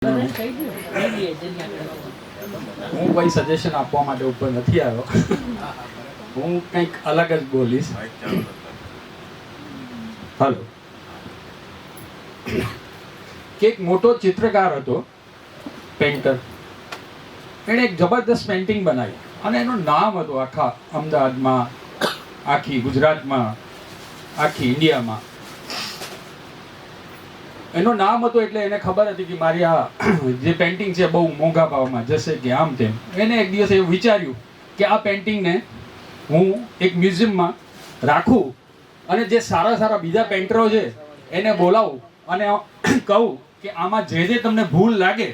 હું કોઈ સજેશન આપવા માટે ઉપર નથી આવ્યો. હું કંઈક અલગ જ બોલીશ. હાલો, કે એક મોટો ચિત્રકાર હતો, પેઇન્ટર. એણે એક જબરદસ્ત પેઇન્ટિંગ બનાવી અને એનું નામ હતું આખા અમદાવાદમાં, આખી ગુજરાતમાં, આખી ઇન્ડિયામાં. એનું નામ હતું એટલે એને ખબર હતી કે મારી આ જે પેઇન્ટિંગ છે બહુ મોંઘા ભાવમાં જશે કે આમ તેમ. એને એક દિવસ એવું વિચાર્યું કે આ પેઇન્ટિંગને હું એક મ્યુઝિયમમાં રાખું અને જે સારા સારા બીજા પેઇન્ટરો છે એને બોલાવું અને કહું કે આમાં જે જે તમને ભૂલ લાગે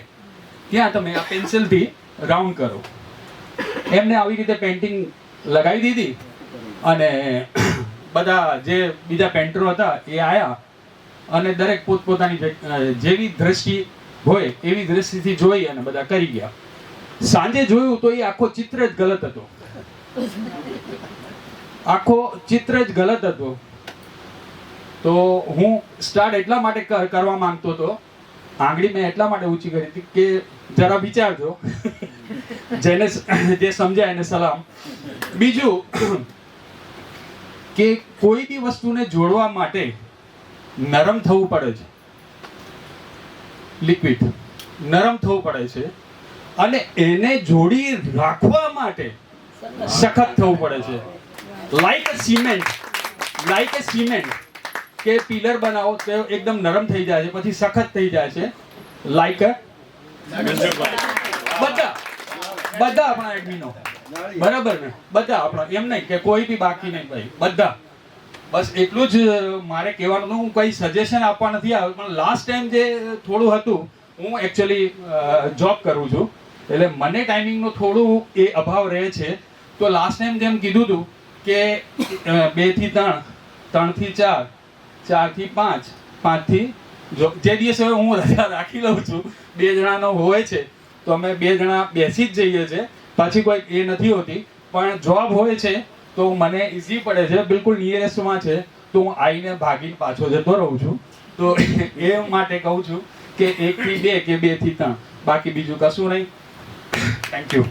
ત્યાં તમે આ પેન્સિલથી રાઉન્ડ કરો. એમને આવી રીતે પેઇન્ટિંગ લગાવી દીધી અને બધા જે બીજા પેઇન્ટરો હતા એ આવ્યા અને દરેક પોતપોતાની જેવી દ્રષ્ટિ હોય એવી દ્રષ્ટિથી જોઈ અને બધા કરી ગયા. સાંજે જોયું તો એ આખો ચિત્ર જ ગલત હતો. આખો ચિત્ર જ ગલત હતો. તો હું સ્ટાર્ટ એટલા માટે કરવા માંગતો હતો, આંગળી મેં એટલા માટે ઊંચી કરી હતી કે જરા વિચારજો. જેને જે સમજાય એને સલામ. બીજું કે કોઈ બી વસ્તુને જોડવા માટે નરમ થવું પડે છે. લિક્વિડ નરમ થવું પડે છે અને એને જોડી રાખવા માટે સખત થવું પડે છે. લાઈક અ સિમેન્ટ કે પિલર બનાવો તો એકદમ નરમ થઈ જાય છે, પછી સખત થઈ જાય છે. લાઈક બધા આપણા એડમિનો બરાબર ને, બધા આપણા, એમ નહીં કે કોઈ બી બાકી નહીં ભાઈ, બધા. બસ એટલું જ મારે કહેવાનું હતું. હું કઈ સજેશન આપવા નથી આવ્યો, પણ લાસ્ટ ટાઈમ જે થોડું હતું, હું એકચ્યુઅલી જોબ કરું છું એટલે મને ટાઈમિંગનો થોડું એ અભાવ રહે છે. તો લાસ્ટ ટાઈમ જેમ કીધું હતું કે 2 થી 3, 3 થી 4, 4 થી 5, 5 થી જે દિવસે હું રજા રાખી લઉં છું, 2 જણાનો હોય છે તો અમે 2 જણા બેસી જ જઈએ છીએ, પાછી કોઈ એ નથી હોતી. પણ જોબ હોય છે તો મને ઇઝી પડે છે, બિલકુલ નિયરેસ્ટમાં છે તો હું આવીને ભાગીને પાછો જતો રહું છું. તો એ માટે કહું છું કે 1 થી 2 કે 2 થી 3, બાકી બીજું કશું નહીં. Thank you.